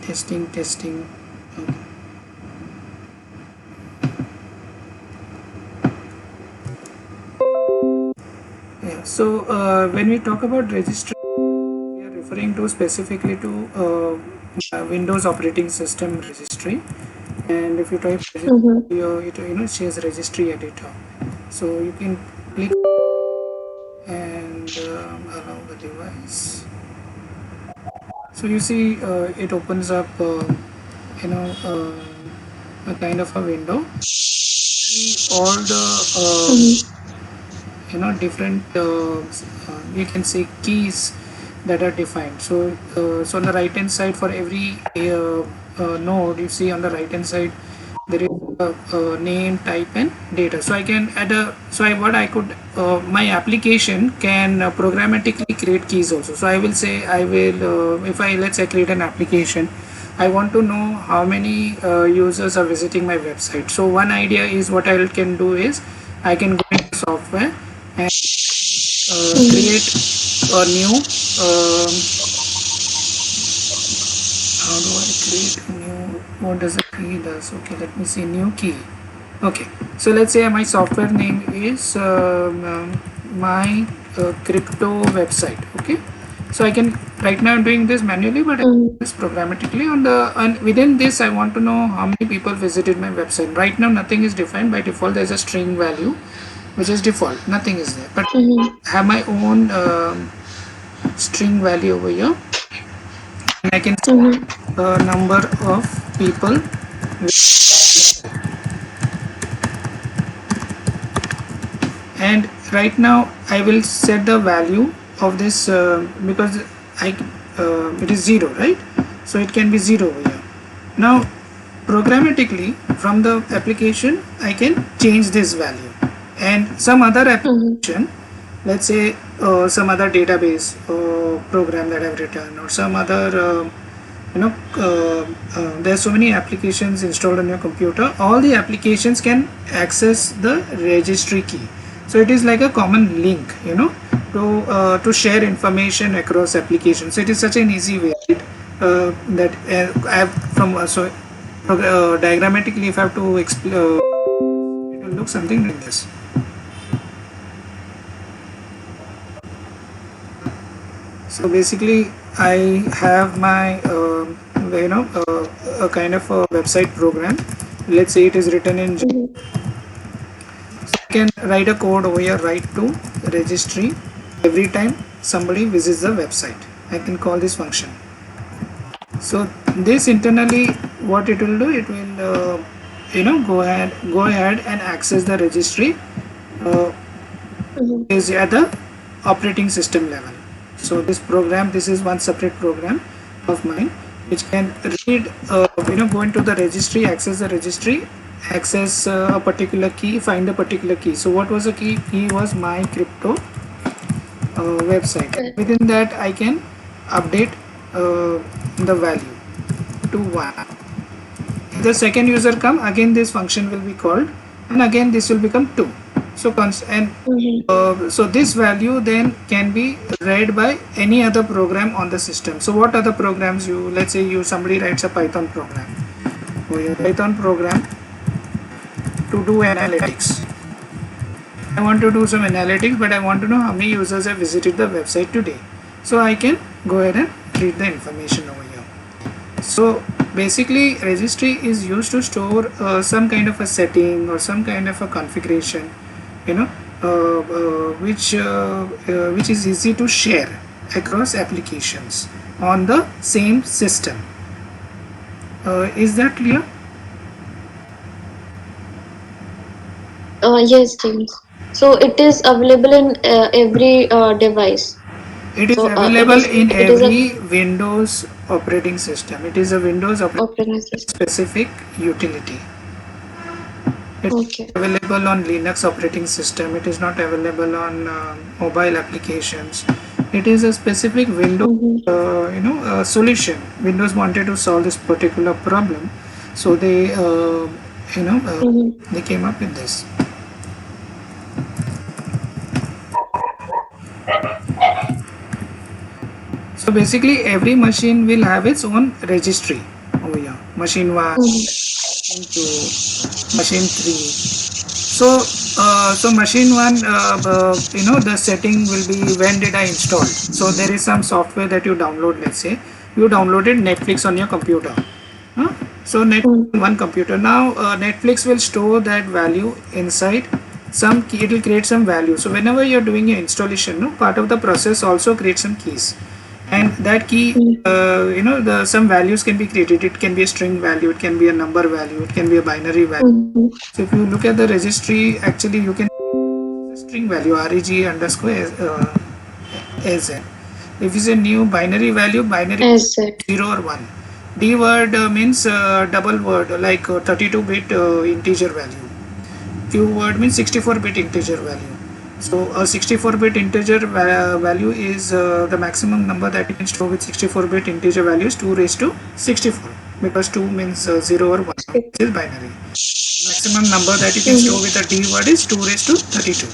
testing. Okay. Yeah, so when we talk about registry, we are referring to specifically to Windows operating system registry. And if you type registry, it says Registry Editor. So you can click and allow the device. So you see, it opens up, you know, a kind of a window. See all the different you can say keys that are defined. So so on the right hand side, for every node, you see on the right hand side there is a name, type and data. So I can add a, so what I could, my application can programmatically create keys also. So I will say, I will if I, let's say, create an application, I want to know how many users are visiting my website. So one idea is, what I can do is, I can go into software and create a new how do I create a new, what does a key does? Okay, let me see, new key. Okay, so let's say my software name is my crypto website. Okay, so I can, right now I'm doing this manually, but I can do this programmatically on the, and within this I want to know how many people visited my website. Right now nothing is defined. By default there's a string value which is default, nothing is there, but I have my own string value over here, and I can set a number of people. And right now I will set the value of this because it is 0, right? So it can be 0 over here. Now programmatically from the application I can change this value, and some other application, let's say some other database program that I've written, or some other there's so many applications installed on your computer. All the applications can access the registry key. So it is like a common link, to share information across applications. So it is such an easy way that I have from so diagrammatically, if I have to explain, it will look something like this. So basically, I have my a kind of a website program. Let's say it is written in. So I can write a code over here, write to registry every time somebody visits the website. I can call this function. So this internally, what it will do, it will go ahead and access the registry is at the operating system level. So this program, this is one separate program of mine which can read, go into the registry, access the registry, access a particular key, find a particular key. So what was the key? Key was my crypto website. Within that I can update the value to 1. If the second user come, again this function will be called, and again this will become 2. So so this value then can be read by any other program on the system. So what other programs, you, let's say somebody writes a Python program, Python program to do analytics. I want to do some analytics, but I want to know how many users have visited the website today. So I can go ahead and read the information over here. So basically registry is used to store some kind of a setting or some kind of a configuration, which is easy to share across applications on the same system. Is that clear? Yes, James. So it is available in every device. It is available in every Windows operating system. It is a Windows operating specific utility. It is available on Linux operating system. It is not available on mobile applications. It is a specific Windows solution. Windows wanted to solve this particular problem, so they they came up with this. So basically every machine will have its own registry. Oh yeah, machine 1, Mm-hmm. machine 2, machine 3. So machine 1, the setting will be when did I install. So there is some software that you download. Let's say you downloaded Netflix on your computer. Huh? So Netflix on one computer. Now Netflix will store that value inside some key. It will create some value. So whenever you're doing your installation, no, part of the process also creates some keys, and that key, the some values can be created. It can be a string value, it can be a number value, it can be a binary value. Mm-hmm. So if you look at the registry, actually you can string value reg underscore as. If you say new binary value, binary As it. 0 or 1. D word means double word, like 32-bit integer value. Q word means 64-bit integer value. So a 64-bit integer value is the maximum number that you can store with 64-bit integer value is 2 raised to 64, because 2 means 0 or 1. This is binary. Maximum number that you can store Mm-hmm. with a D word is 2 raised to 32.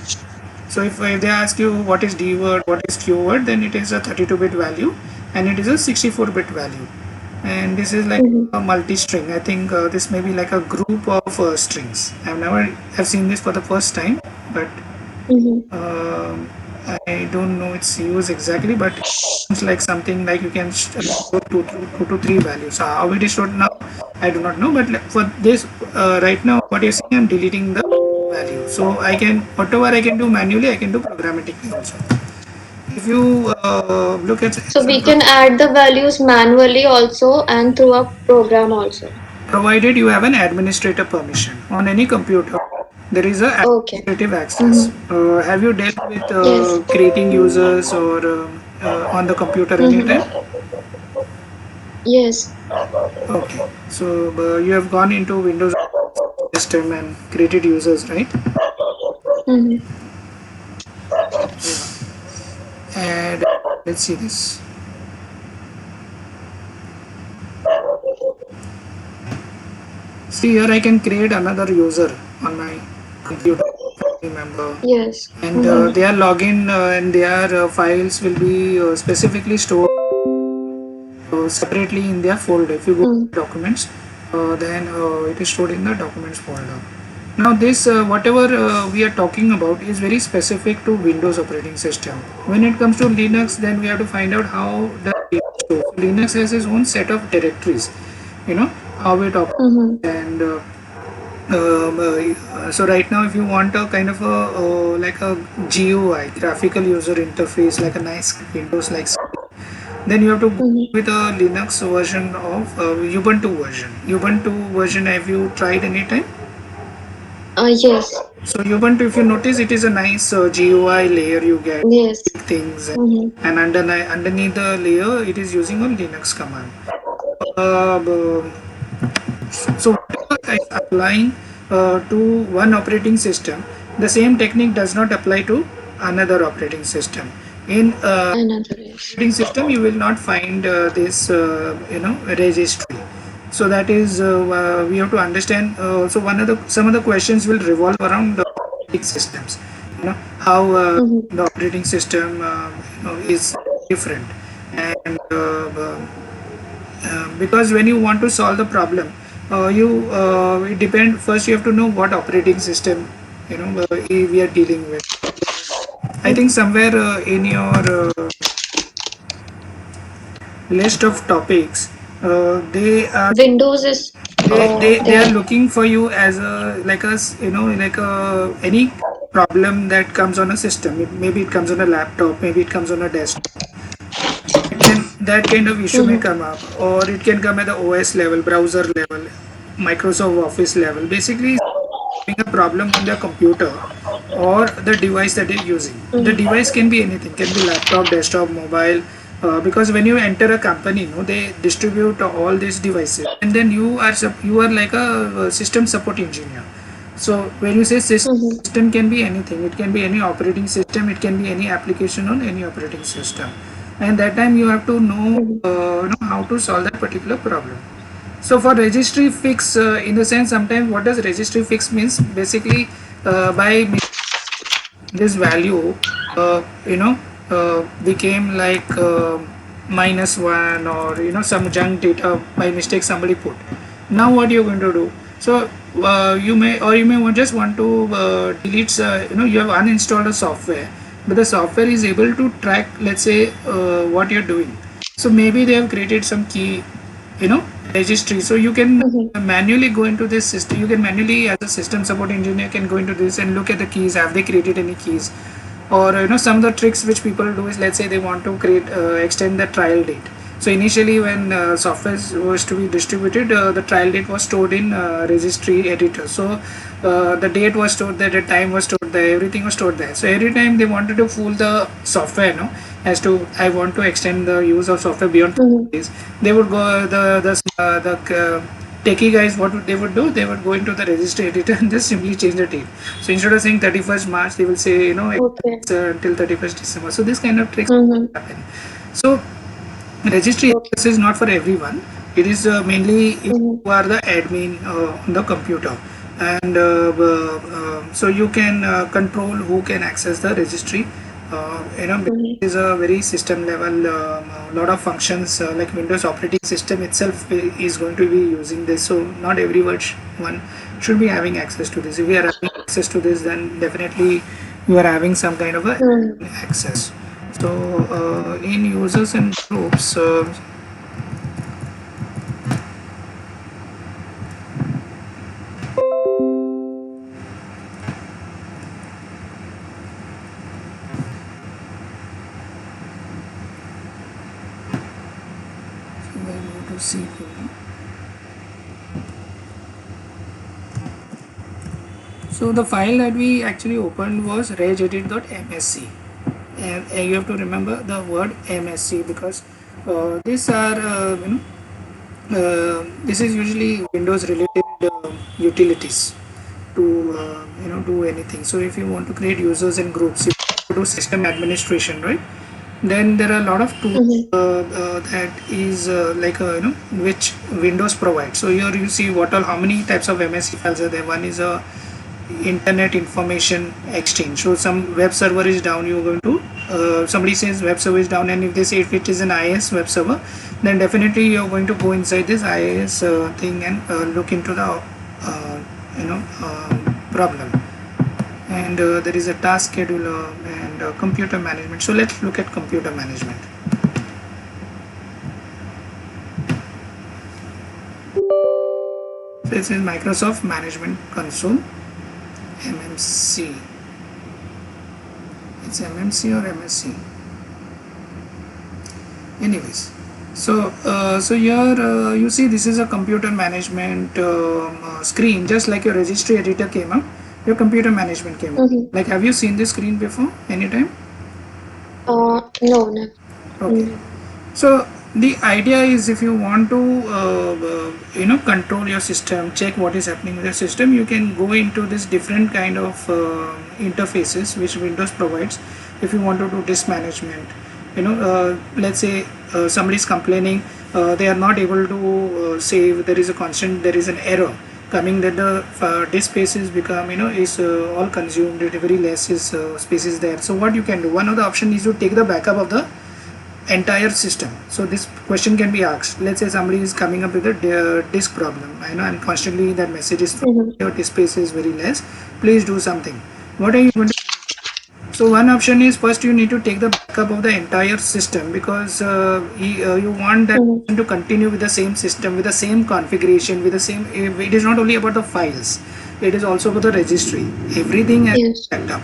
So if they ask you what is D word, what is Q word, then it is a 32-bit value and it is a 64-bit value. And this is like Mm-hmm. a multi-string. I think this may be like a group of strings. I've seen this for the first time, but Mm-hmm. um I don't know its use exactly, but it's like something like you can store two to three values. How it is stored now, I do not know. But for this, right now, what you're seeing, I'm deleting the value. So I can, whatever I can do manually, I can do programmatically also. If you look at So we some, can add the values manually also and through a program also. provided you have an administrator permission on any computer, there is a Okay. administrative access. Mm-hmm. Have you dealt with Yes. creating users or on the computer anytime? Mm-hmm. Yes. Okay, so you have gone into Windows system and created users, right? Mm-hmm. And let's see this. See here, I can create another user on my computer, member, Yes. and Mm-hmm. their login and their files will be specifically stored separately in their folder. If you go to Mm-hmm. documents, then it is stored in the documents folder. Now this whatever we are talking about is very specific to Windows operating system. When it comes to Linux, then we have to find out how does Linux do. So Linux has its own set of directories, you know, how it operates. Mm-hmm. And so right now, if you want a kind of a like a GUI, graphical user interface, like a nice Windows like, then you have to go Mm-hmm. with a Linux version of Ubuntu version. Ubuntu version, have you tried any time? Yes. So Ubuntu, if you notice, it is a nice GUI layer. You get Yes. things, Mm-hmm. and underneath the layer, it is using a Linux command. Uh, so whatever is applying to one operating system, the same technique does not apply to another operating system. In Another is. operating system, you will not find this registry. So that is we have to understand. So one of the some of the questions will revolve around the operating systems. How Mm-hmm. the operating system is different, and because when you want to solve the problem, you it depend. First, you have to know what operating system we are dealing with. I think somewhere in your list of topics, they are Windows is they are there. looking for you as a like a like a any problem that comes on a system. Maybe it comes on a laptop, maybe it comes on a desktop. That kind of issue may Mm-hmm. come up, or it can come at the OS level, browser level, Microsoft Office level. Basically, having a problem on their computer or the device that they're using. The Mm-hmm. device can be anything, can be laptop, desktop, mobile. Because when you enter a company, they distribute all these devices, and then you are like a system support engineer. So when you say Mm-hmm. system can be anything, it can be any operating system, it can be any application on any operating system, and that time you have to Mm-hmm. know how to solve that particular problem. So for registry fix, in the sense, sometimes what does registry fix means? Basically, by this value, became like. -1 or some junk data by mistake somebody put. Now what you're going to do? So you may just want to delete. You have uninstalled a software, but the software is able to track, let's say, what you're doing. So maybe they have created some key, registry. So you can Mm-hmm. manually go into this system. You can manually, as a system support engineer, can go into this and look at the keys. Have they created any keys? Or some of the tricks which people do is, let's say they want to create extend the trial date. So initially when software was to be distributed, the trial date was stored in registry editor. So the date was stored there, the time was stored there, everything was stored there. So every time they wanted to fool the software, as to I want to extend the use of software beyond Mm-hmm. 30 days, they would go techie guys, what they would do, they would go into the registry editor and just simply change the date. So instead of saying 31st March, they will say, Okay. until 31st December. So this kind of tricks Mm-hmm. happen. So registry Okay. access is not for everyone. It is mainly if Mm-hmm. you are the admin on the computer, and so you can control who can access the registry. Because it Mm-hmm. is a very system level. A lot of functions like Windows operating system itself is going to be using this. So not one should be having access to this. If we are having access to this, then definitely you are having some kind of a Mm-hmm. access. So in users and groups, so I go to see. So the file that we actually opened was regedit.msc, and you have to remember the word MSC, because these are this is usually Windows related utilities to do anything. So if you want to create users and groups, you do system administration, right? Then there are a lot of tools Mm-hmm. that is like which Windows provides. So here you see how many types of MSC files are there. One is a internet information exchange. So some web server is down, you're going to somebody says web server is down, and if they say if it is an IIS web server, then definitely you're going to go inside this IIS thing and look into the problem. And there is a task scheduler and computer management. So let's look at computer management. So this is Microsoft Management Console, MMC. It's MMC or MSC. Anyways, so here you see this is a computer management screen, just like your registry editor came up, your computer management came up. Mm-hmm. Like, have you seen this screen before anytime? No, no. Okay. Mm-hmm. So the idea is, if you want to control your system, check what is happening with your system, you can go into this different kind of interfaces which Windows provides. If you want to do disk management, let's say somebody is complaining, they are not able to save, there is an error coming that the disk space is become is all consumed, very less is space is there. So what you can do, one of the option is to take the backup of the entire system. So this question can be asked, let's say somebody is coming up with a disk problem, and constantly that message is, Mm-hmm. your disk space is very less, please do something. What are you going to do? So one option is, first you need to take the backup of the entire system, because you want that Mm-hmm. to continue with the same system, with the same configuration, with the same, it is not only about the files, it is also about the registry, everything has Yes. backed up.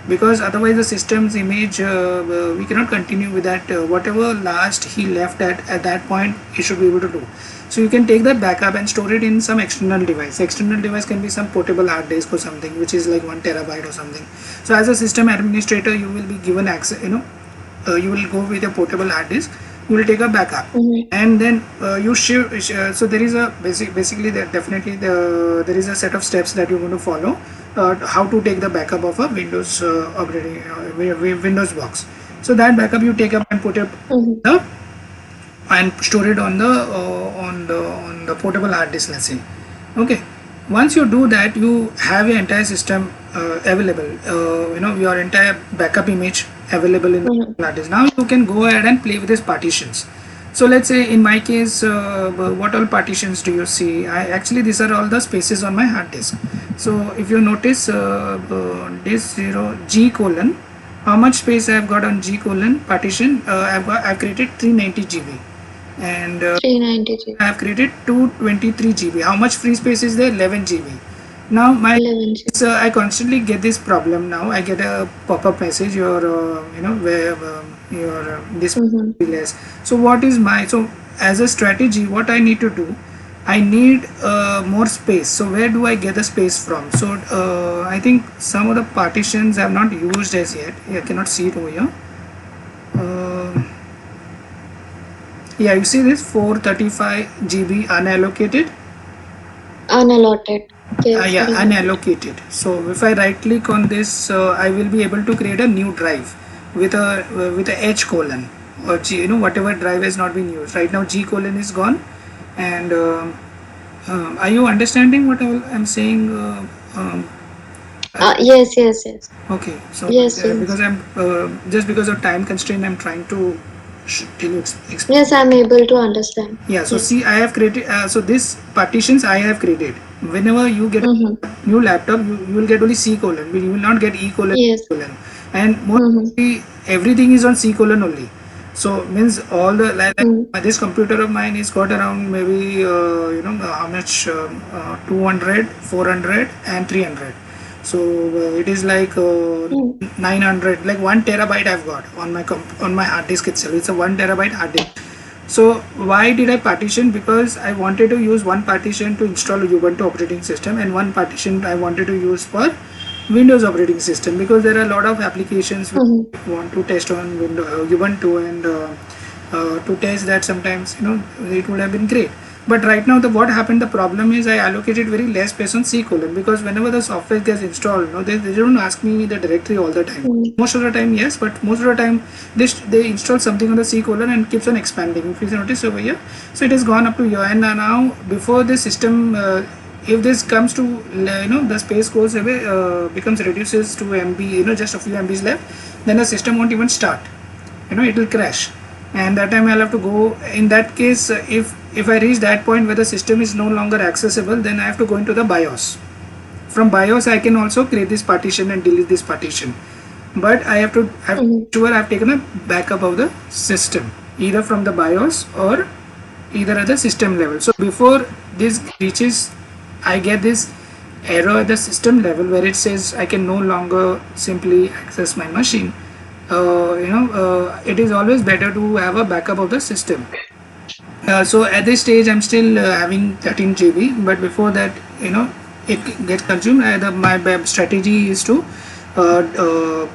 Because otherwise the system's image, we cannot continue with that, whatever last he left at that point he should be able to do. So you can take that backup and store it in some external device. External device can be some portable hard disk or something which is like 1 terabyte or something. So as a system administrator, you will be given access, you will go with a portable hard disk, you will take a backup, Mm-hmm. and then you shift. So there is a basically there definitely there is a set of steps that you're going to follow, how to take the backup of a Windows operating Windows box. So that backup you take up and put it Mm-hmm. the and store it on the portable hard disk, let's say. Okay, once you do that, you have your entire system available, your entire backup image available in Mhm. the hard disk. Now you can go ahead and play with these partitions. So let's say in my case, what all partitions do you see? Actually these are all the spaces on my hard disk. So if you notice this 0 G colon, how much space I have got on G colon partition? I've created 390 GB, and 390 GB. I have created 223 GB. How much free space is there? 11 GB. Now my 11 GB. I constantly get this problem. Now I get a pop-up message, your where your this Mm-hmm. less. So what is my, so as a strategy, what I need to do? I need more space. So where do I get the space from? So I think some of the partitions I have not used as yet. I cannot see it over here. Yeah, you see this 435 GB unallocated. Unallotted. Yes, Yeah, unallotted. unallocated. So if I right click on this, I will be able to create a new drive with a H colon, or G, whatever drive has not been used. Right now G colon is gone, and are you understanding what I'm saying? Yes, yes, yes. Okay, so Yes, yes. because I'm just because of time constraint, I'm trying to tell you explain. Yes, I'm able to understand. Yeah, so Yes. see, I have created, so this partitions I have created. Whenever you get Mm-hmm. a new laptop, you will get only C colon, you will not get E colon, Yes. colon. And Mm-hmm. mostly everything is on C colon only. So means all the, Mm-hmm. this computer of mine is got around maybe, how much, 200, 400 and 300. So it is like 900, like 1 terabyte I've got on my on my hard disk itself. It's a 1 terabyte hard disk. So why did I partition? Because I wanted to use one partition to install Ubuntu operating system, and one partition I wanted to use for Windows operating system, because there are a lot of applications we Mm-hmm. want to test on Windows, Ubuntu, and to test that sometimes it would have been great. But right now, what happened, the problem is I allocated very less space on C colon, because whenever the software gets installed, they don't ask me the directory all the time. Mm-hmm. Most of the time yes, but most of the time they install something on the C colon and keeps on expanding. If you notice over here, so it has gone up to here, and now before the system, if this comes to the space goes away, becomes reduces to MB, just a few MBs left, then the system won't even start. It will crash, and that time I'll have to go. In that case, if I reach that point where the system is no longer accessible, then I have to go into the BIOS. From BIOS I can also create this partition and delete this partition, but I have to have Mm-hmm. sure I've taken a backup of the system, either from the BIOS or either at the system level. So before this reaches, I get this error at the system level where it says I can no longer simply access my machine. It is always better to have a backup of the system. So at this stage I'm still having 13 GB, but before that, it gets consumed. My strategy is to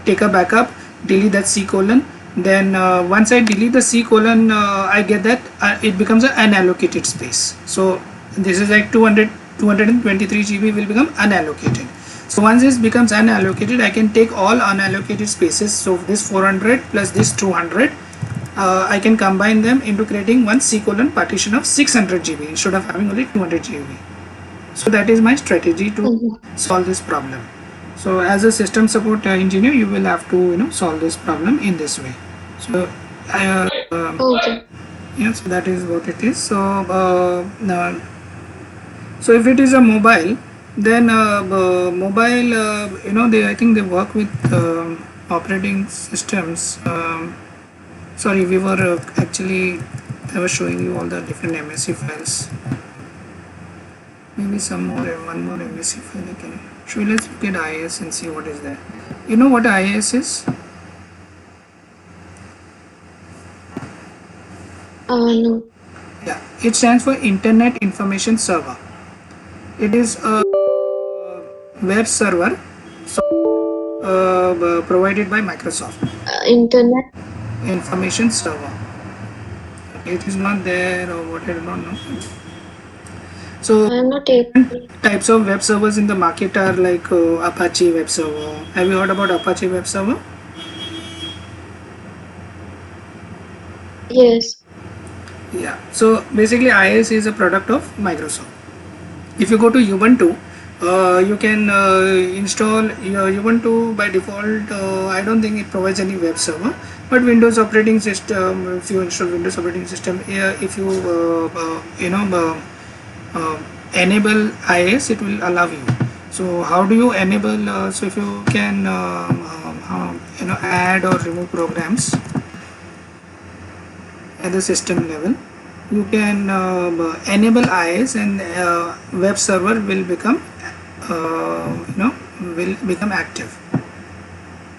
take a backup, delete that C colon. Then once I delete the C colon, I get that it becomes an unallocated space. So this is like 223 GB will become unallocated. So once this becomes unallocated, I can take all unallocated spaces. So this 400 plus this 200, I can combine them into creating one C colon partition of 600 GB instead of having only 200 GB. So that is my strategy to Mm-hmm. solve this problem. So as a system support engineer, you will have to solve this problem in this way. So Okay. yes, that is what it is. So so if it is a mobile, then mobile, they, I think they work with operating systems. Sorry, we were actually, I was showing you all the different MSC files. Maybe some more, one more MSC file I can show you. Let's look at IIS and see what is there. You know what IIS is? No. Yeah, it stands for Internet Information Server. It is a web server, so, provided by Microsoft. Internet. Information server. It is not there, or what, I don't know. So I'm not able. types of web servers in the market are like Apache web server. Have you heard about Apache web server? Yes. Yeah. So basically IIS is a product of Microsoft. If you go to Ubuntu, You can install your Ubuntu by default. I don't think it provides any web server, but Windows operating system, if you install Windows operating system, if you enable IIS, it will allow you. So how do you enable? So if you can add or remove programs at the system level, you can enable IIS, and web server will become active.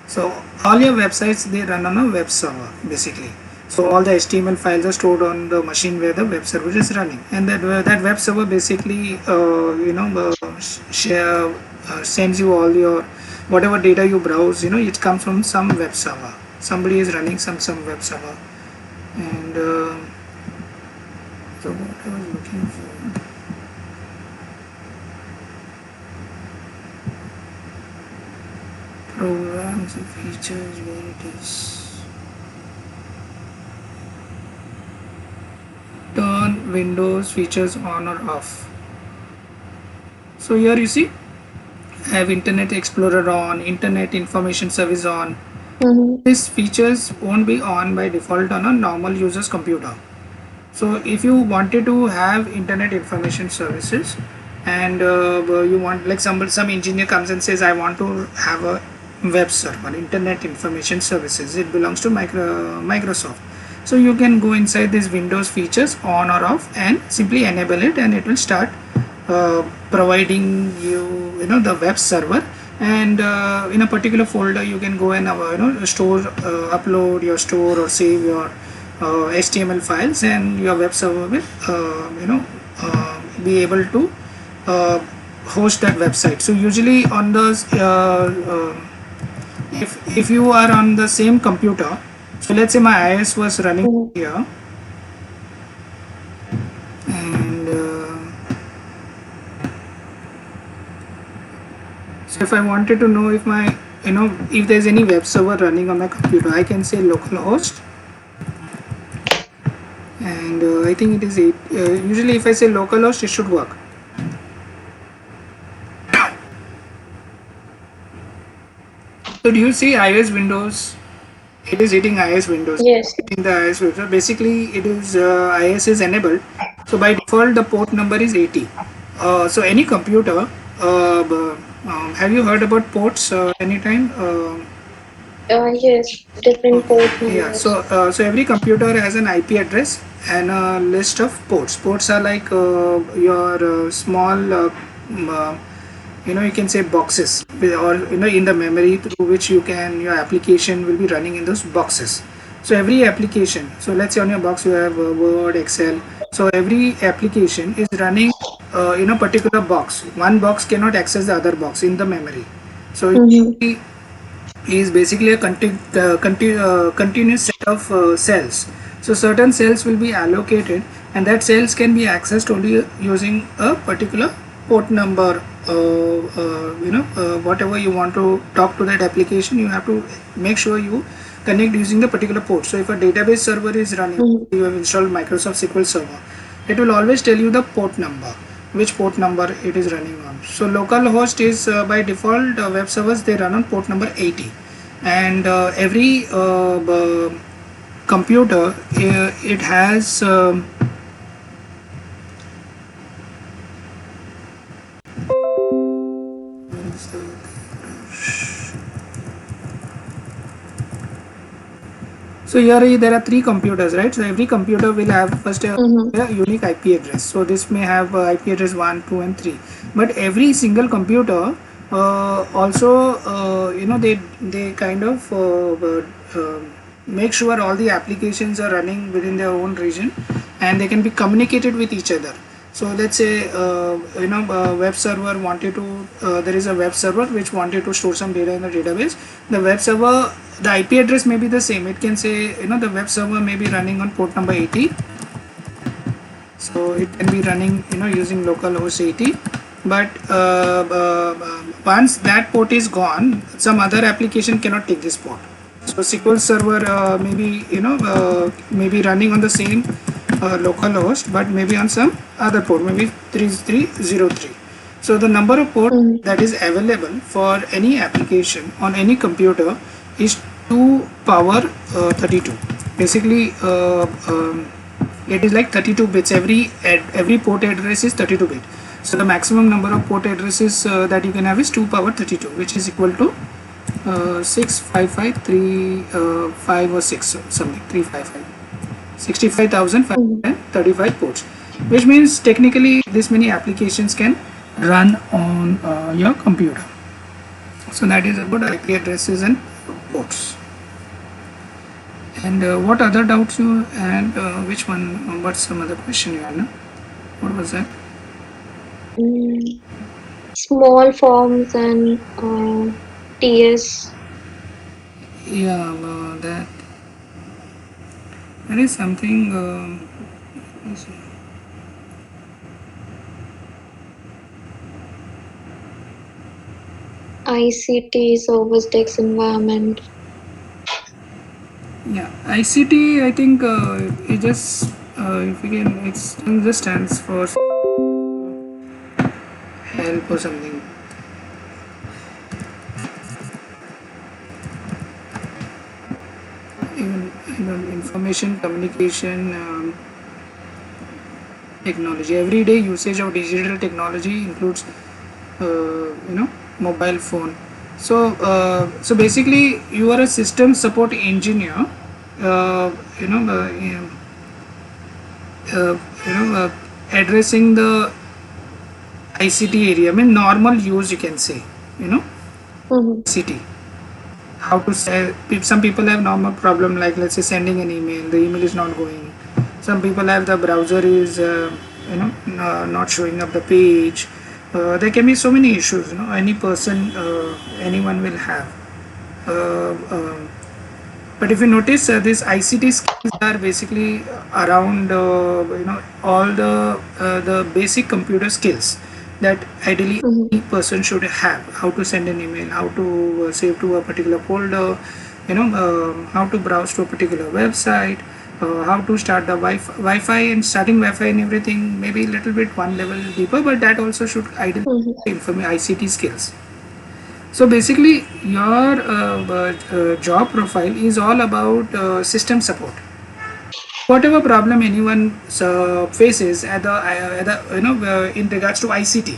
So all your websites, they run on a web server basically. So all the HTML files are stored on the machine where the web server is running, and that web server basically sends you all your whatever data you browse. It comes from some web server. Somebody is running some web server, and so what I was looking for. Programs and features, where it is. Turn Windows features on or off. So here you see, I have Internet Explorer on, Internet Information Service on. These features won't be on by default on a normal user's computer. So if you wanted to have Internet Information Services, and you want, like some engineer comes and says, I want to have a web server, Internet Information Services, it belongs to Microsoft. So you can go inside these Windows features on or off and simply enable it, and it will start providing you the web server. And in a particular folder you can go and store, upload your store or save your HTML files, and your web server will be able to host that website. So usually on those if you are on the same computer, so let's say my IIS was running here, and so if I wanted to know if my if there's any web server running on my computer, I can say localhost, and I think it is usually if I say localhost, it should work. So do you see IIS Windows? It is hitting IIS Windows. Yes. Hitting the IIS Windows. Basically, it is IIS is enabled. So by default, the port number is 80. So any computer, have you heard about ports anytime? Yes, different port Yeah. numbers. So every computer has an IP address and a list of ports. Ports are like your small you can say boxes, or in the memory through which your application will be running in those boxes. So every application, so let's say on your box you have Word, Excel. So every application is running in a particular box. One box cannot access the other box in the memory. So it is basically a continuous set of cells. So certain cells will be allocated, and that cells can be accessed only using a particular port number. Whatever you want to talk to that application, you have to make sure you connect using the particular port. So if a database server is running, you have installed Microsoft SQL Server, it will always tell you the port number, which port number it is running on. So localhost is by default web servers, they run on port number 80, and every computer it has so here there are 3 computers, right? So every computer will have first a unique IP address. So this may have IP address 1, 2 and 3. But every single computer also they kind of make sure all the applications are running within their own region, and they can be communicated with each other. So let's say web server wanted to there is a web server which wanted to store some data in the database. The web server, the IP address may be the same. It can say the web server may be running on port number 80. So it can be running using localhost 80. But once that port is gone, some other application cannot take this port. So SQL Server maybe running on the same localhost, but maybe on some other port, maybe 3303. So the number of ports Mm-hmm. that is available for any application on any computer is 2 power 32. Basically, it is like 32 bits. Every port address is 32 bit. So the maximum number of port addresses that you can have is 2 power 32, which is equal to 655 or 6 something 355. 65,535 ports, which means technically this many applications can run on your computer. So that is about IP addresses and ports. And what other doubts you and which one? What's some other question you had? No? What was that? Mm. Small forms and TS. Yeah, that is something. Let me see. ICT service desk environment. Yeah, ICT. I think it just if you can, it just stands for help or something. Even information communication technology. Everyday usage of digital technology includes mobile phone. So basically you are a system support engineer, uh, you know uh, uh, you know addressing the ICT area. I mean normal use, you can say, you know Mm-hmm. ICT. How to say, some people have normal problem like, let's say, sending an email, the email is not going. Some people have the browser is not showing up the page. There can be so many issues, any person, anyone will have. uh, um, but if you notice, these ICT skills are basically around all the basic computer skills that ideally Mm-hmm. any person should have. How to send an email, how to save to a particular folder, how to browse to a particular website, how to start the Wi-Fi, and starting Wi-Fi and everything. Maybe a little bit one level deeper, but that also should ideally Mm-hmm. inform ICT skills. So basically, your job profile is all about system support. Whatever problem anyone faces in regards to ICT,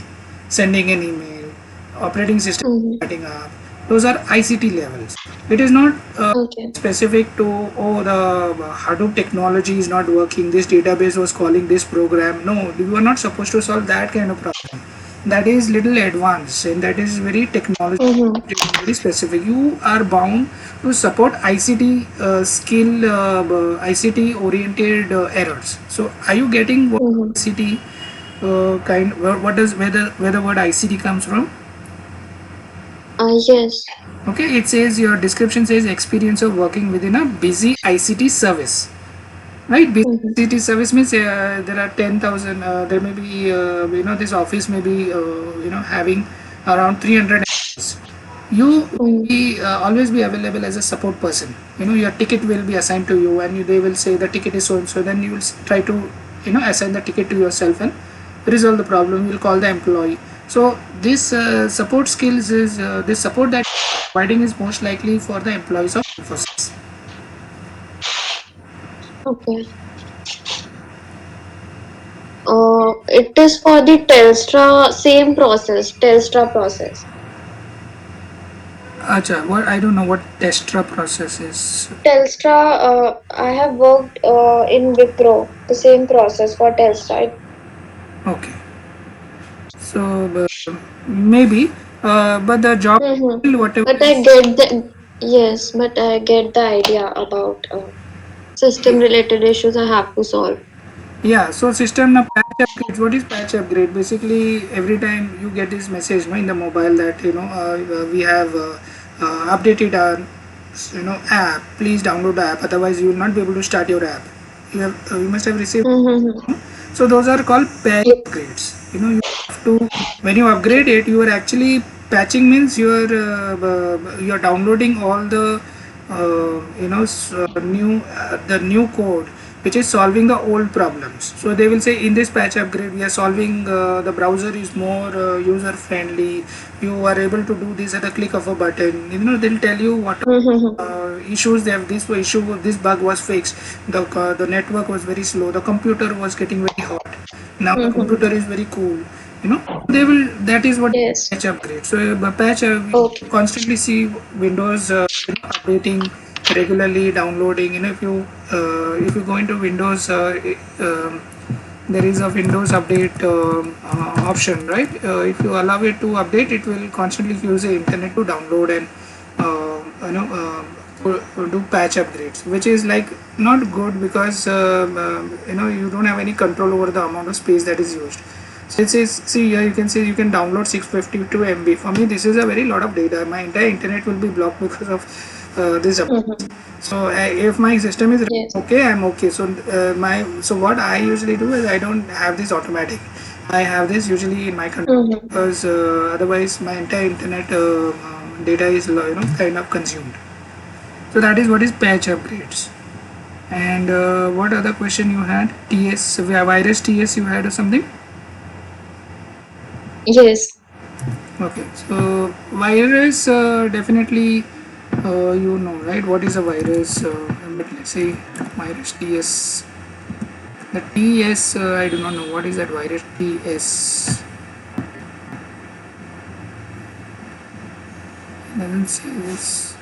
sending an email, operating system Mm-hmm. starting up, those are ICT levels. It is not Okay. specific to, oh, the Hadoop technology is not working, this database was calling this program. No, you are not supposed to solve that kind of problem. That is little advanced, and that is very technology Mm-hmm. very specific. You are bound to support ICT skill, ICT oriented errors. So are you getting what Mm-hmm. ICT what does where the word ICT comes from? Yes. Okay, it says, your description says experience of working within a busy ICT service. Right, busy Mm-hmm. ICT service means there are 10,000. There may be this office may be having around 300. You will Mm-hmm. be always be available as a support person. Your ticket will be assigned to you, and they will say the ticket is so and so. Then you will try to assign the ticket to yourself and resolve the problem. You will call the employee. So this support skills is this support that providing is most likely for the employees of Infosys. Okay. It is for the Telstra same process, Telstra process. Acha, what, I don't know what Testra process is. Telstra, I have worked in Wipro, the same process for Telstra. Okay, so maybe, but the job Mm-hmm. whatever But I is. get the yes, but I get the idea about system related issues I have to solve. Yeah, so system na patch upgrades. What is patch upgrade? Basically, every time you get this message, in the mobile that we have updated our app. Please download the app. Otherwise, you will not be able to start your app. You must have received. Mm-hmm. So those are called patch upgrades. You have to, when you upgrade it, you are actually patching means you are downloading all the new the new code. which is solving the old problems. So they will say in this patch upgrade we are solving, the browser is more user friendly, you are able to do this at a click of a button. They'll tell you what Mm-hmm. issues they have. This issue, this bug was fixed, the network was very slow, the computer was getting very hot, now the Mm-hmm. computer is very cool. They will, that is what Yes. patch upgrade. So patch, we Okay. constantly see Windows updating regularly, downloading. If you go into Windows, there is a Windows update option, right? If you allow it to update, it will constantly use the internet to download and do patch upgrades, which is like not good, because you don't have any control over the amount of space that is used. So it says, see here you can see you can download 652 MB. For me, this is a very lot of data. My entire internet will be blocked because of this update. Mm-hmm. So if my system is Yes. okay, I'm okay. So what I usually do is I don't have this automatic. I have this usually in my control, Mm-hmm. because otherwise my entire internet data is kind of consumed. So that is what is patch upgrades. And what other question you had? TS, virus TS you had or something? Yes. Okay, so virus, definitely, right? What is a virus? But let's say virus TS. The TS, I do not know what is that virus TS. Doesn't say this.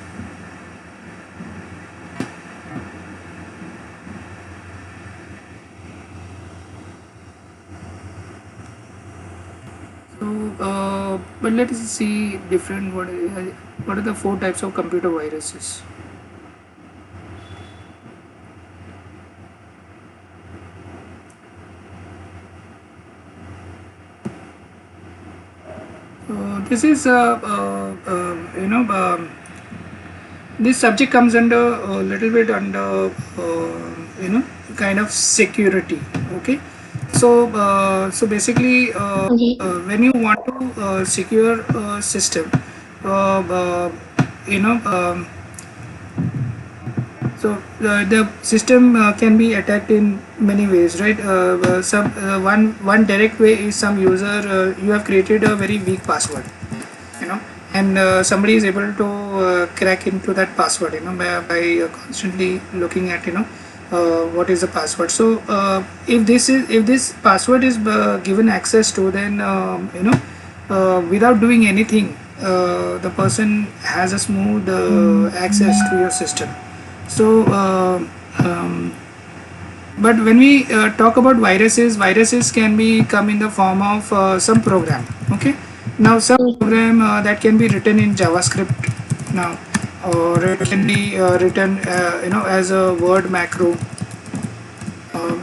So, but let us see different. What are the four types of computer viruses? This is this subject comes under a little bit under kind of security. Okay, so basically, Okay. when you want to secure a system, uh, uh, you know so the system can be attacked in many ways, right? Some one direct way is some user, you have created a very weak password, you know and somebody is able to crack into that password, by constantly looking at what is the password. So if this password is given access to, then without doing anything, the person has a smooth access to your system. So but when we talk about viruses can be come in the form of some program. Okay, now some Mm-hmm. program that can be written in JavaScript now, or it can be written as a word macro.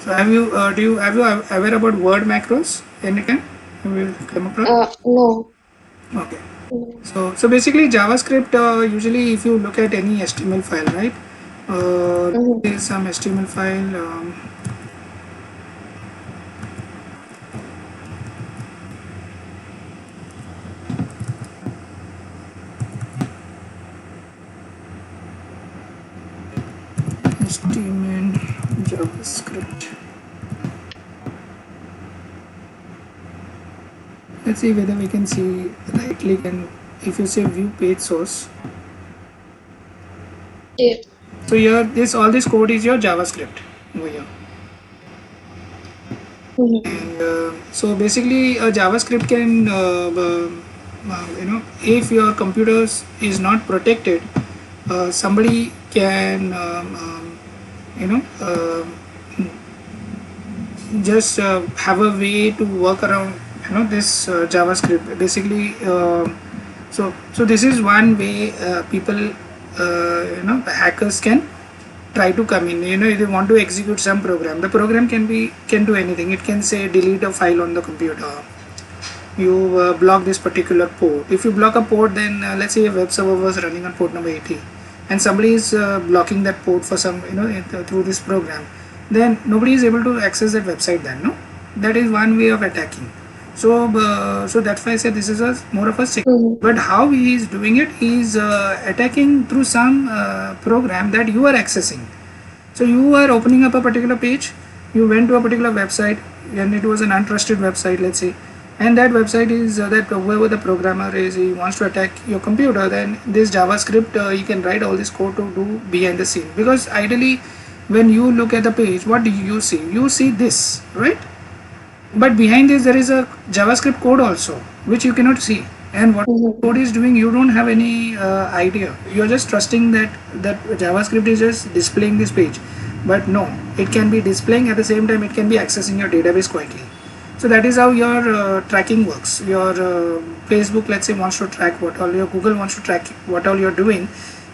So have you aware about word macros? Any time you will come across? No. Okay. No. So basically JavaScript, usually if you look at any HTML file, right? Mm-hmm. There is some HTML file. HTML, JavaScript. Let's see whether we can see, right click, and if you say view page source. Yes. So here this all this code is your JavaScript over here. Mm-hmm. And so basically a JavaScript can if your computers is not protected, somebody can you know uh, just have a way to work around this JavaScript basically. So this is one way people, hackers can try to come in. If they want to execute some program, the program can do anything. It can say delete a file on the computer, you block this particular port. If you block a port, then let's say a web server was running on port number 80, and somebody is blocking that port for some, through this program, then nobody is able to access that website. Then no, that is one way of attacking. So that's why I said this is a more of a Mm-hmm. but how he is doing it, he is attacking through some program that you are accessing. So you are opening up a particular page, you went to a particular website, and it was an untrusted website, let's say, and that website is that whoever the programmer is, he wants to attack your computer, then this JavaScript, you can write all this code to do behind the scene. Because ideally, when you look at the page, what do you see? You see this, right? But behind this, there is a JavaScript code also, which you cannot see. And what Mm-hmm. code is doing, you don't have any idea. You're just trusting that JavaScript is just displaying this page. But no, it can be displaying, at the same time it can be accessing your database quietly. So that is how your tracking works. Your Facebook, let's say, wants to track what all, your Google wants to track what all you're doing.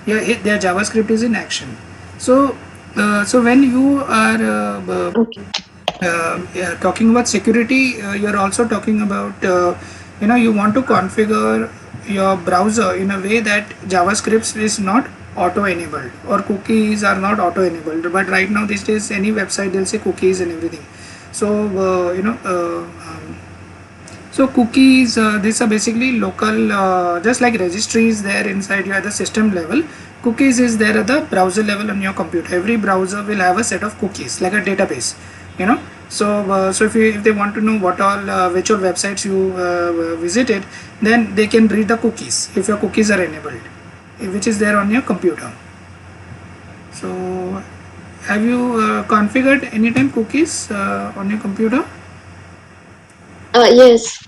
Their JavaScript is in action. So so when you are Okay. yeah, talking about security, you're also talking about you want to configure your browser in a way that JavaScript is not auto enabled or cookies are not auto enabled. But right now these days, any website, they'll say cookies and everything. So so cookies, these are basically local, just like registries there inside you at the system level. Cookies is there at the browser level on your computer. Every browser will have a set of cookies, like a database, you know. So if they want to know what all which all websites you visited, then they can read the cookies if your cookies are enabled, which is there on your computer. So have you configured anytime cookies on your computer? Yes.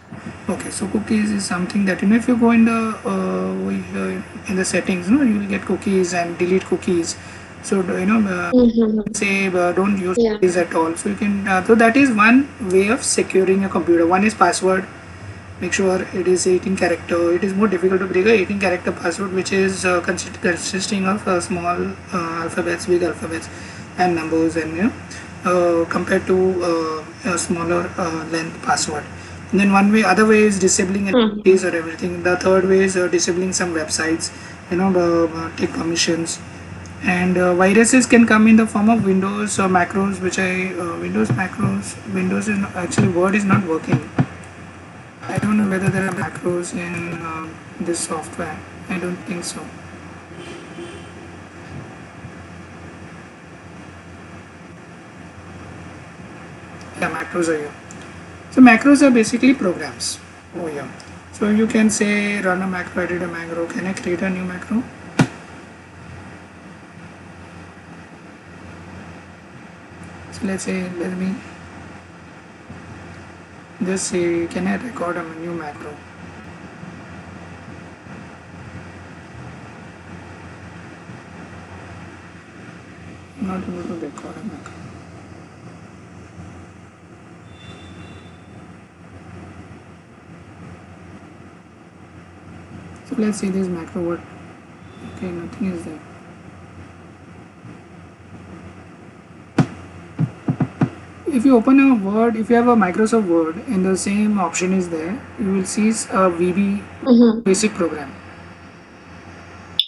Okay, so cookies is something that, if you go in the settings, you will get cookies and delete cookies. So Mm-hmm. say don't use Yeah. cookies at all. So you can so that is one way of securing a computer. One is password. Make sure it is 18 character. It is more difficult to break a 18 character password, which is consisting of small alphabets, big alphabets, and numbers, and compared to a smaller length password. And then one way, other way is disabling any Mm-hmm. cookies or everything. The third way is disabling some websites. Take permissions. And viruses can come in the form of Windows or macros, which Windows macros. Windows is not, actually Word is not working. I don't know whether there are macros in this software. I don't think so. Yeah, macros are here. So macros are basically programs over here. So you can say run a macro, edit a macro. Can I create a new macro? So let's say, let me just say, can I record a new macro? I'm not able to record a macro. So let's see this macro, what? Okay, nothing is there. If you open a Word, if you have a Microsoft Word and the same option is there, you will see a VB Mm-hmm. basic program.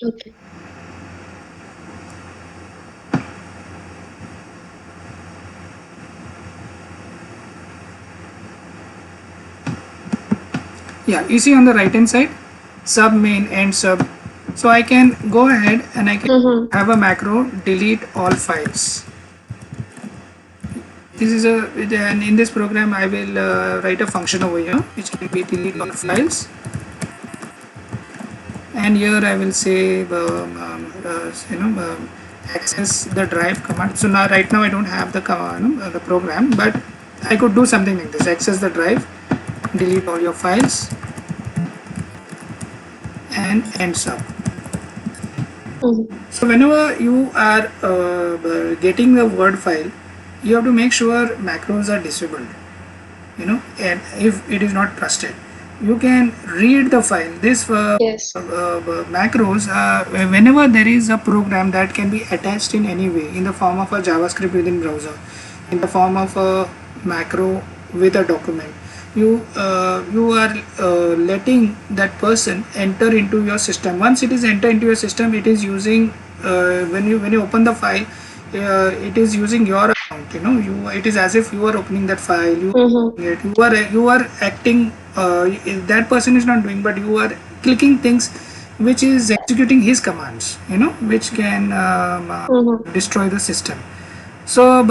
Okay. Yeah, you see on the right hand side, sub main and sub. So I can go ahead and I can Mm-hmm. have a macro delete all files. This is and in this program I will write a function over here which will be delete all files, and here I will say access the drive command. So now right now I don't have the command, the program, but I could do something like this: access the drive, delete all your files, and end sub. Mm-hmm. So whenever you are getting the Word file, you have to make sure macros are disabled, and if it is not trusted, you can read the file. This Yes. macros, whenever there is a program that can be attached in any way, in the form of a JavaScript within browser, in the form of a macro with a document, you are letting that person enter into your system. Once it is enter into your system, it is using when you open the file, it is using your account. It is as if you are opening that file. Mm-hmm. You are acting. That person is not doing, but you are clicking things which is executing his commands, which can Mm-hmm. destroy the system. So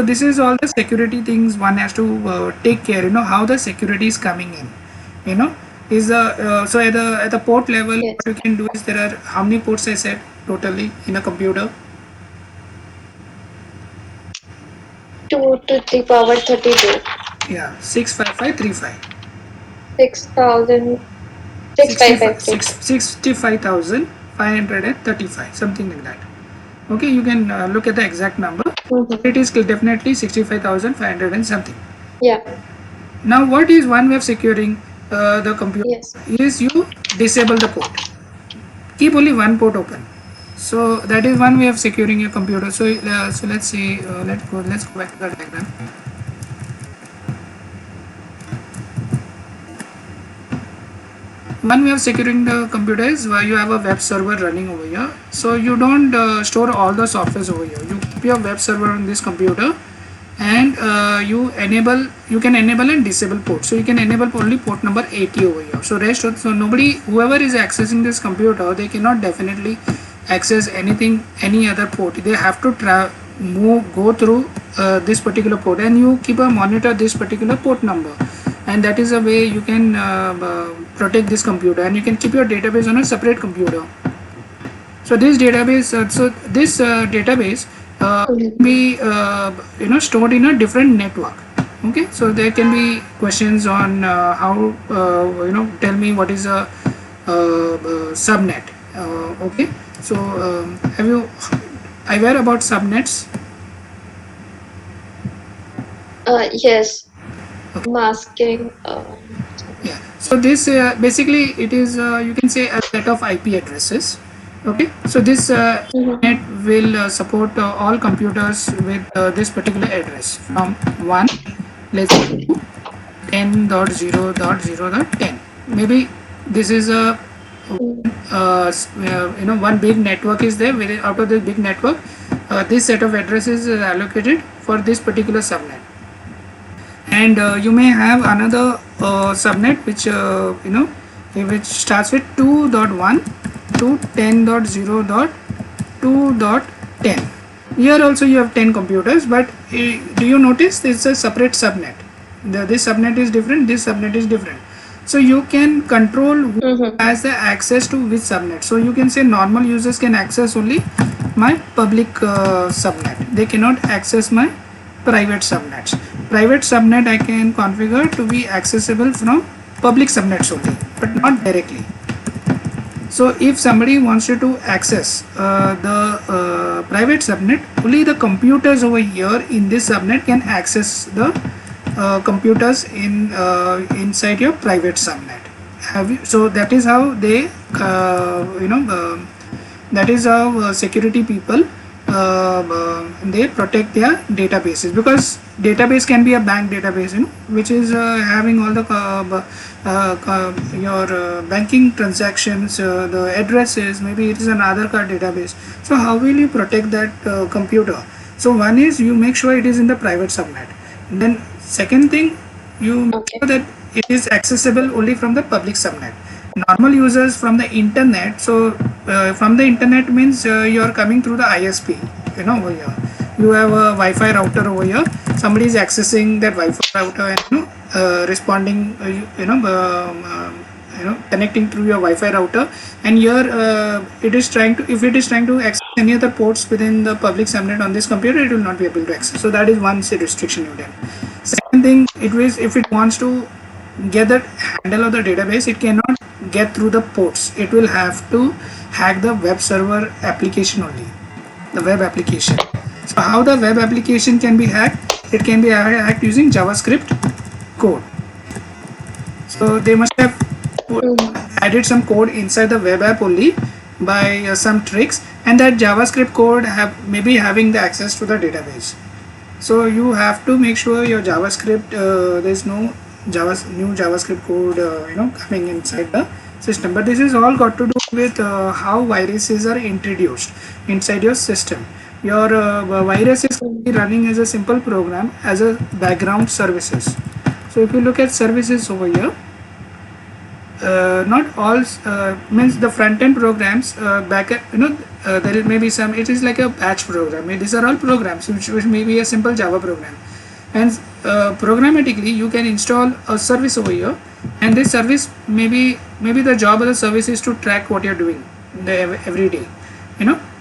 this is all the security things one has to take care. How the security is coming in. You know, is the so at the port level, Yes. what you can do is there are how many ports I said totally in a computer? 2 to the power 32. Yeah, 65535. 6,000, 65 6,556. 65,535, something like that. Okay, you can look at the exact number. Mm-hmm. It is definitely 65,500 and something. Yeah. Now, what is one way of securing the computer? Yes. Is you disable the port. Keep only one port open. So that is one way of securing your computer. So let's see. Let's go back to the diagram. One way of securing the computer is where you have a web server running over here. So you don't store all the softwares over here. You keep your web server on this computer, and you can enable and disable port. So you can enable only port number 80 over here. So nobody, whoever is accessing this computer, they cannot definitely access any other port. They have to go through this particular port, and you keep a monitor this particular port number, and that is a way you can protect this computer, and you can keep your database on a separate computer. So this database can Mm-hmm. be stored in a different network. Okay, so there can be questions on how tell me what is a subnet. Okay, so have you aware about subnets? Yes. Okay. Masking. Yeah. So this basically it is you can say a set of IP addresses. Okay. So this Mm-hmm. net will support all computers with this particular address from 1, let's say, to 10.0.0.10. Maybe this is a one big network is there. Out of this big network, this set of addresses is allocated for this particular subnet, and you may have another subnet which starts with 2.1 to 10.0.2.10. Here also you have 10 computers, but do you notice it's a separate subnet? This subnet is different, this subnet is different. So you can control who Mm-hmm. has the access to which subnet. So you can say normal users can access only my public subnet. They cannot access my private subnets. Private subnet I can configure to be accessible from public subnets only, but not directly. So if somebody wants you to access the private subnet, only the computers over here in this subnet can access the computers inside your private subnet. So that is how they that is how security people they protect their databases, because database can be a bank database, which is having all the your banking transactions, the addresses. Maybe it is an Aadhaar card database. So how will you protect that computer? So one is you make sure it is in the private subnet, and then second thing, you make Okay. sure that it is accessible only from the public subnet. Normal users from the internet. So from the internet means you are coming through the ISP. Over here you have a Wi-Fi router over here. Somebody is accessing that Wi-Fi router and responding. Connecting through your Wi-Fi router, and here it is trying to, if it is trying to access any other ports within the public subnet on this computer, it will not be able to access. So that is one restriction you get. Second thing, it was if it wants to get that handle of the database, it cannot get through the ports. It will have to hack the web server application only, the web application. So how the web application can be hacked? It can be hacked using JavaScript code. So they must have Mm-hmm. added some code inside the web app only by some tricks, and that JavaScript code have maybe having the access to the database. So you have to make sure your JavaScript there's no new JavaScript code coming inside the system. But this is all got to do with how viruses are introduced inside your system. Your viruses can be running as a simple program as a background services. So if you look at services over here, not all means the front end programs back at, there is maybe some, it is like a batch program. These are all programs which may be a simple Java program, and programmatically you can install a service over here, and this service maybe the job of the service is to track what you're doing every day,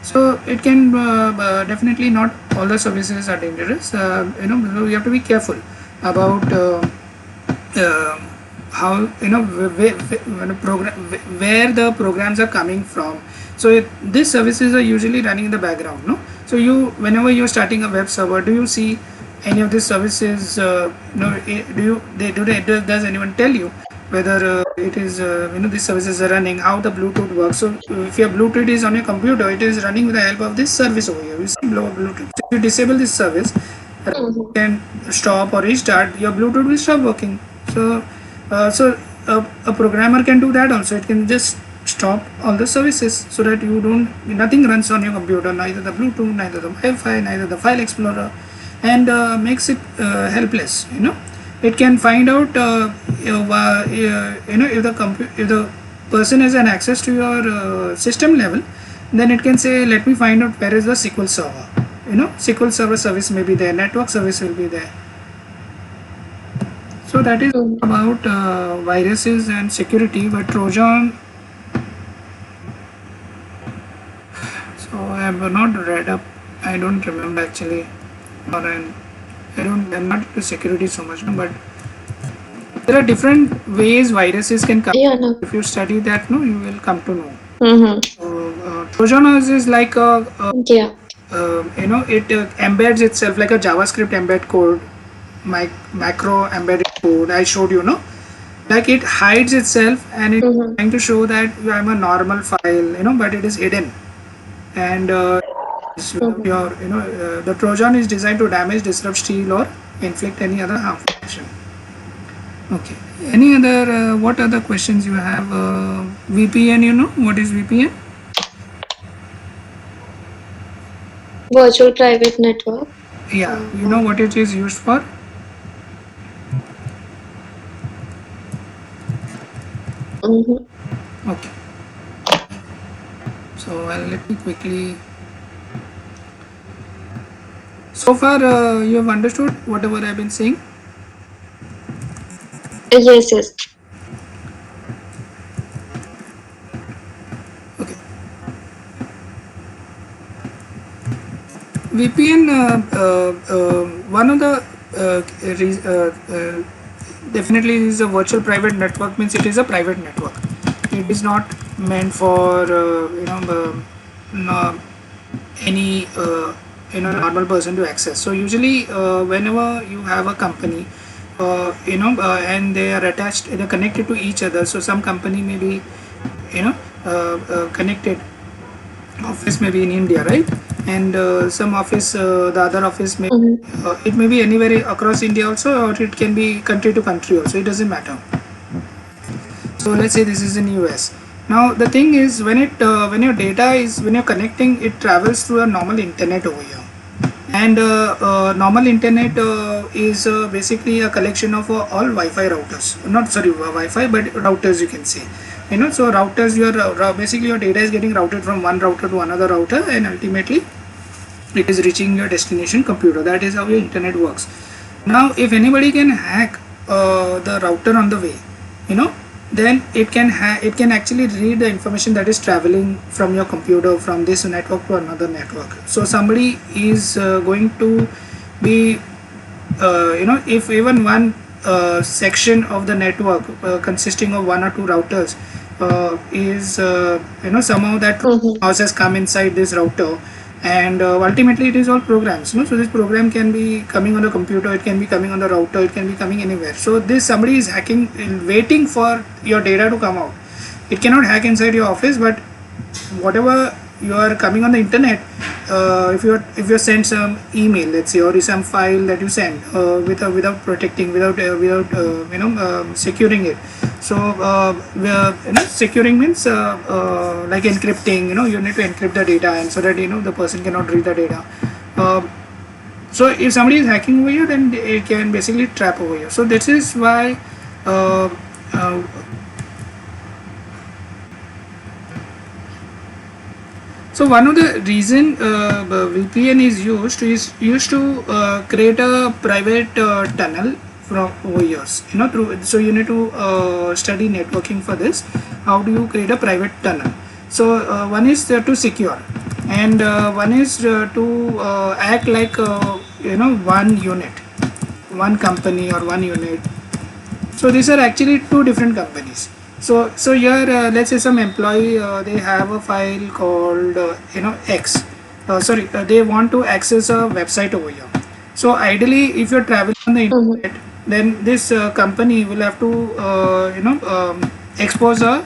so it can definitely not all the services are dangerous, so you have to be careful about uh, how where the programs are coming from. So these services are usually running in the background, no? So you, whenever you're starting a web server, do you see any of these services? Does anyone tell you whether it is these services are running, how the Bluetooth works? So if your Bluetooth is on your computer, it is running with the help of this service over here. You see Bluetooth. So if you disable this service, Mhm. can stop or restart, your Bluetooth will stop working. So a programmer can do that also. It can just stop all the services so that you don't, nothing runs on your computer, neither the Bluetooth, neither the Wi-Fi, neither the file explorer, and makes it helpless. It can find out if the person has an access to your system level, then it can say, let me find out where is the SQL server. SQL server service may be there, network service will be there. So that is Mhm. about viruses and security. But Trojan, so I have not read up, I don't remember actually, or I'm not into security so much, no, but there are different ways viruses can come. Yeah, no. If you study that, no, you will come to know. Mm-hmm. So Trojan horse is like Yeah. it embeds itself like a JavaScript embed code, macro embedded code. I showed you, no, like it hides itself and it's Mm-hmm. trying to show that I'm a normal file, but it is hidden, and Mm-hmm. the Trojan is designed to damage, disrupt, steal, or inflict any other harmful action. Okay. Any other? What other questions you have? VPN. What is VPN? Virtual private network. Yeah. You know what it is used for? Mm-hmm. Okay. So let me quickly. So far, you have understood whatever I've been saying. Yes, yes. Okay. VPN. One of the definitely is a virtual private network, means it is a private network. It is not meant for no, any normal person to access. So usually whenever you have a company and they are attached, they're connected to each other. So some company may be connected, office may be in India, right? And some office, the other office may Mm-hmm. it may be anywhere across India also, or it can be country to country also, it doesn't matter. So let's say this is in US. Now the thing is, when your data is, when you're connecting, it travels through a normal internet over here. And normal internet is basically a collection of all Wi-Fi routers, not sorry Wi-Fi but routers, you can say. So routers, basically your data is getting routed from one router to another router, and ultimately it is reaching your destination computer. That is how your internet works. Now if anybody can hack the router on the way, you know then it can actually read the information that is traveling from your computer, from this network to another network. So somebody is going to be if even one section of the network consisting of one or two routers is somehow that Mm-hmm. mouse has come inside this router, and ultimately it is all programs, so this program can be coming on the computer, it can be coming on the router, it can be coming anywhere. So this somebody is hacking, waiting for your data to come out. It cannot hack inside your office, but whatever you are coming on the internet, if you send some email, let's say, or some file that you send without protecting, without securing it. So securing means like encrypting. You need to encrypt the data, and so that the person cannot read the data. So if somebody is hacking over here, then it can basically trap over here. So this is why uh, uh, So one of the reason VPN is used to create a private tunnel from over years. Through, so you need to study networking for this. How do you create a private tunnel? So one is to secure, and one is to act like one unit, one company or one unit. So these are actually two different companies. So here let's say some employee they have a file called X. They want to access a website over here. So ideally, if you're traveling on the Mm-hmm. internet, then this company will have to expose a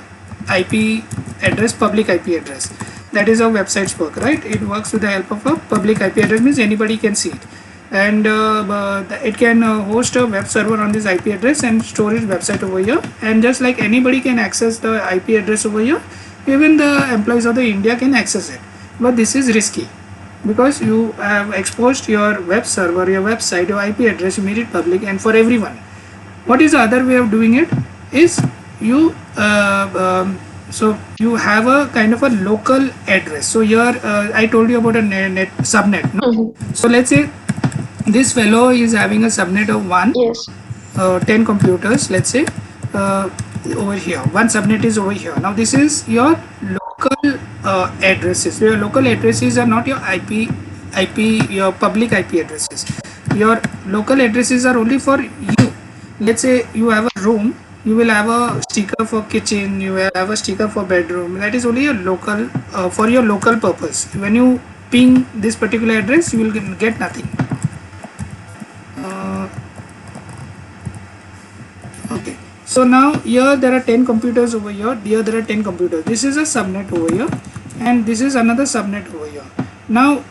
IP address, public IP address. That is how websites work, right? It works with the help of a public IP address, means anybody can see it, and it can host a web server on this IP address and store its website over here. And just like anybody can access the IP address over here, even the employees of the India can access it. But this is risky because you have exposed your web server, your website, your IP address, you made it public and for everyone. What is the other way of doing it is you so you have a kind of a local address. So here I told you about a net subnet, no? Mm-hmm. So let's say this fellow is having a subnet of Yes. 10 computers, let's say, uh, over here. One subnet is over here. Now this is your local addresses. So your local addresses are not your your public IP addresses. Your local addresses are only for you. Let's say you have a room, you will have a sticker for kitchen, you will have a sticker for bedroom. That is only your local, for your local purpose. When you ping this particular address, you will get nothing. uh, okay, so now here there are 10 computers over here there are 10 computers. This is a subnet over here, and this is another subnet over here. Now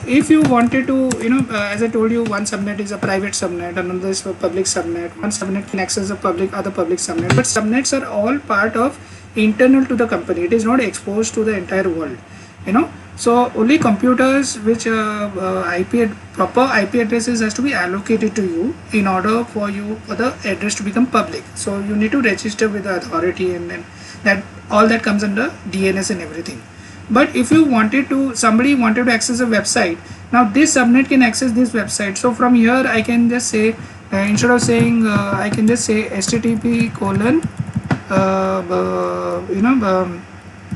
if you wanted to, as I told you, one subnet is a private subnet, another is a public subnet. One subnet can access the other public subnet, but subnets are all part of internal to the company. It is not exposed to the entire world, you know so only computers which proper IP addresses has to be allocated to you in order for the address to become public. So you need to register with the authority, and then that all that comes under DNS and everything. But if you wanted to, somebody wanted to access a website, now this subnet can access this website. So from here I can just say, instead of saying I can just say http colon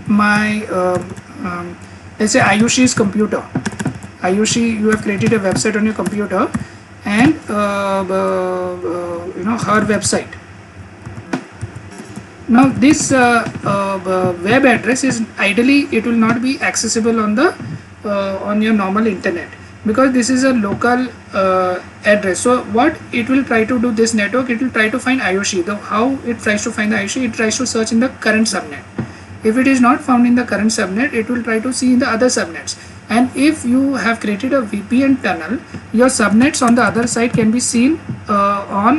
my let's say Ayushi's computer. Ayushi, you have created a website on your computer, and her website. Now this web address is ideally, it will not be accessible on the on your normal internet, because this is a local address. So what it will try to do, this network, it will try to find Ayushi. How it tries to find the Ayushi, it tries to search in the current subnet. If it is not found in the current subnet, it will try to see in the other subnets. And if you have created a VPN tunnel, your subnets on the other side can be seen on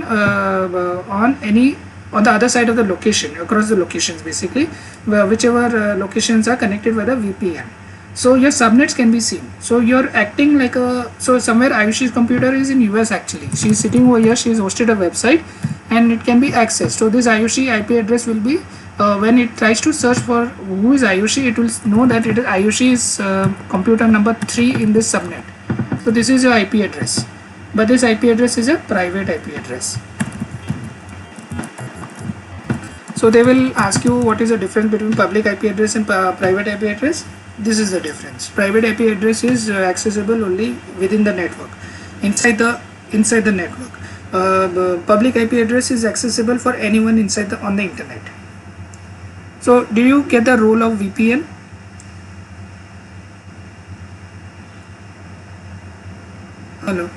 the other side of the location, across the locations basically, whichever locations are connected with a VPN. So your subnets can be seen. So you're acting like so somewhere Ayushi's computer is in US actually. She's sitting over here, she's hosted a website, and it can be accessed. So this Ayushi IP address will be, when it tries to search for who is Ayushi, it will know that it is Ayushi's computer number 3 in this subnet. So this is your IP address. But this IP address is a private IP address. So they will ask you what is the difference between public IP address and private IP address. This is the difference. Private IP address is accessible only within the network, inside the network. Public IP address is accessible for anyone on the internet. So do you get the role of VPN? Hello.